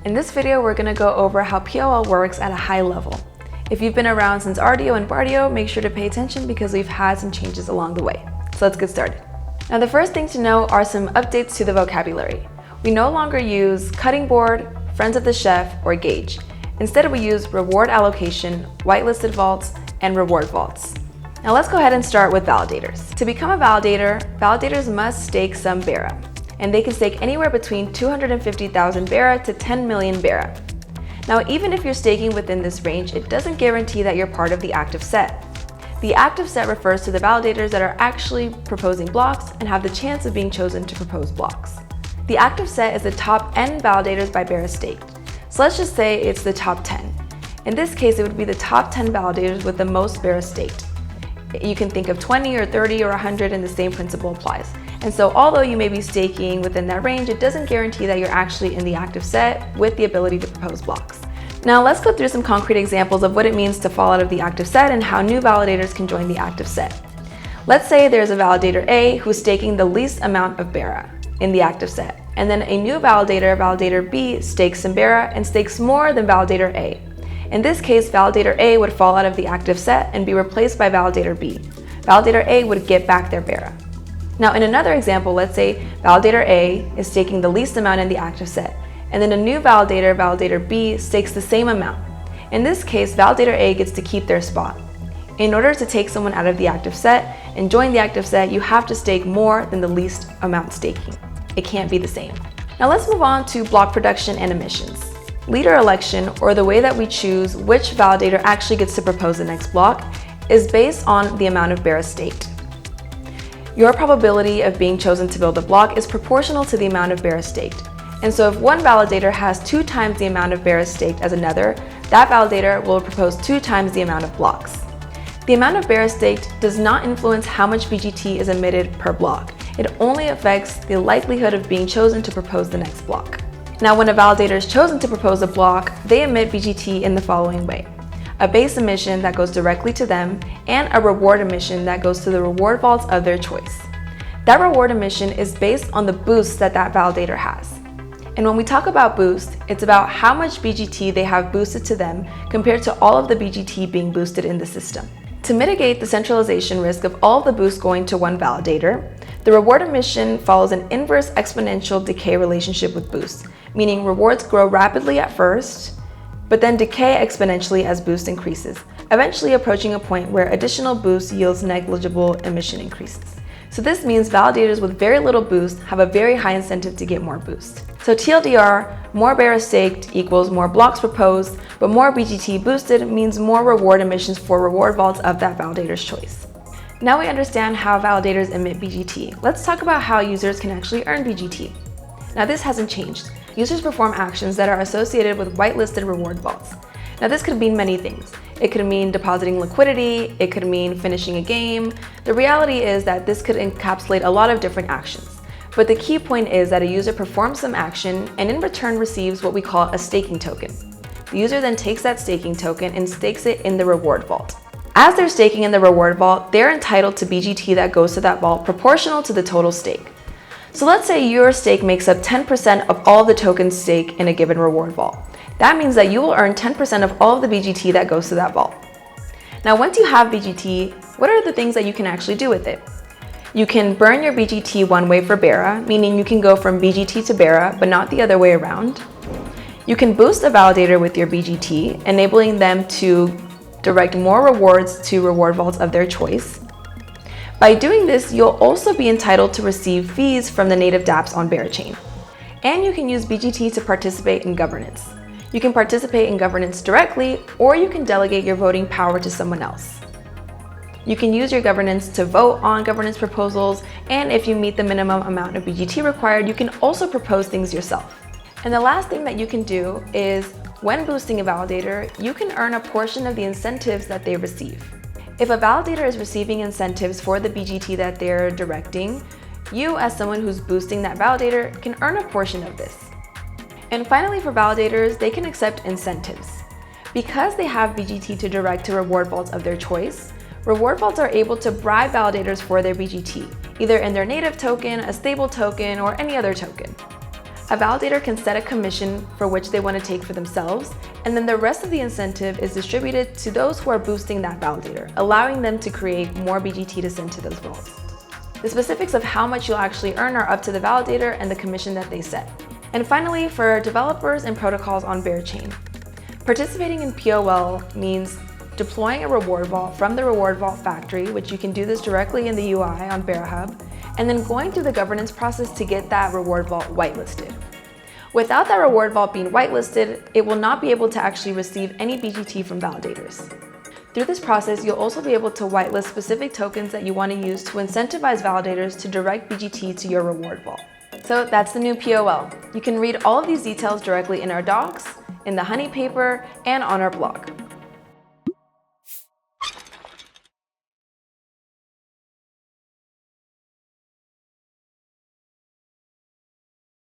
In this video, we're going to go over how POL works at a high level. If you've been around since RDO and Bardio, make sure to pay attention because we've had some changes along the way. So let's get started. Now the first thing to know are some updates to the vocabulary. We no longer use cutting board, friends of the chef, or gauge. Instead we use reward allocation, whitelisted vaults, and reward vaults. Now let's go ahead and start with validators. To become a validator, validators must stake some Bera, and they can stake anywhere between 250,000 Bera to 10 million Bera. Now even if you're staking within this range, it doesn't guarantee that you're part of the active set. The active set refers to the validators that are actually proposing blocks and have the chance of being chosen to propose blocks. The active set is the top N validators by Bera staked. So let's just say it's the top 10. In this case, it would be the top 10 validators with the most Bera staked. You can think of 20 or 30 or 100 and the same principle applies. And so although you may be staking within that range, it doesn't guarantee that you're actually in the active set with the ability to propose blocks. Now let's go through some concrete examples of what it means to fall out of the active set and how new validators can join the active set. Let's say there's a validator A who's staking the least amount of Bera in the active set. And then a new validator, validator B, stakes some Bera and stakes more than validator A. In this case, validator A would fall out of the active set and be replaced by validator B. Validator A would get back their Bera. Now in another example, let's say validator A is staking the least amount in the active set, and then a new validator, validator B, stakes the same amount. In this case, validator A gets to keep their spot. In order to take someone out of the active set and join the active set, you have to stake more than the least amount staking. It can't be the same. Now let's move on to block production and emissions. Leader election, or the way that we choose which validator actually gets to propose the next block, is based on the amount of Bera staked. Your probability of being chosen to build a block is proportional to the amount of Bera staked. And so if one validator has 2 times the amount of Bera staked as another, that validator will propose 2 times the amount of blocks. The amount of Bera staked does not influence how much BGT is emitted per block. It only affects the likelihood of being chosen to propose the next block. Now, when a validator is chosen to propose a block, they emit BGT in the following way: a base emission that goes directly to them, and a reward emission that goes to the reward vaults of their choice. That reward emission is based on the boost that validator has. And when we talk about boost, it's about how much BGT they have boosted to them compared to all of the BGT being boosted in the system. To mitigate the centralization risk of all of the boosts going to one validator, the reward emission follows an inverse exponential decay relationship with boost, meaning rewards grow rapidly at first, but then decay exponentially as boost increases, eventually approaching a point where additional boost yields negligible emission increases. So this means validators with very little boost have a very high incentive to get more boost. So TLDR, more Bera staked equals more blocks proposed, but more BGT boosted means more reward emissions for reward vaults of that validator's choice. Now we understand how validators emit BGT. Let's talk about how users can actually earn BGT. Now this hasn't changed. Users perform actions that are associated with whitelisted reward vaults. Now this could mean many things. It could mean depositing liquidity, it could mean finishing a game. The reality is that this could encapsulate a lot of different actions. But the key point is that a user performs some action and in return receives what we call a staking token. The user then takes that staking token and stakes it in the reward vault. As they're staking in the reward vault, they're entitled to BGT that goes to that vault proportional to the total stake. So let's say your stake makes up 10% of all the tokens staked in a given reward vault. That means that you will earn 10% of all of the BGT that goes to that vault. Now once you have BGT, what are the things that you can actually do with it? You can burn your BGT one way for Bera, meaning you can go from BGT to Bera, but not the other way around. You can boost a validator with your BGT, enabling them to direct more rewards to reward vaults of their choice. By doing this, you'll also be entitled to receive fees from the native dApps on Berachain. And you can use BGT to participate in governance. You can participate in governance directly, or you can delegate your voting power to someone else. You can use your governance to vote on governance proposals, and if you meet the minimum amount of BGT required, you can also propose things yourself. And the last thing that you can do is, when boosting a validator, you can earn a portion of the incentives that they receive. If a validator is receiving incentives for the BGT that they're directing, you as someone who's boosting that validator can earn a portion of this. And finally, for validators, they can accept incentives. Because they have BGT to direct to reward vaults of their choice, reward vaults are able to bribe validators for their BGT, either in their native token, a stable token, or any other token. A validator can set a commission for which they want to take for themselves, and then the rest of the incentive is distributed to those who are boosting that validator, allowing them to create more BGT to send to those vaults. The specifics of how much you'll actually earn are up to the validator and the commission that they set. And finally, for developers and protocols on Berachain, participating in POL means deploying a reward vault from the reward vault factory, which you can do this directly in the UI on Berahub, and then going through the governance process to get that reward vault whitelisted. Without that reward vault being whitelisted, it will not be able to actually receive any BGT from validators. Through this process, you'll also be able to whitelist specific tokens that you want to use to incentivize validators to direct BGT to your reward vault. So that's the new POL. You can read all of these details directly in our docs, in the Honey paper, and on our blog.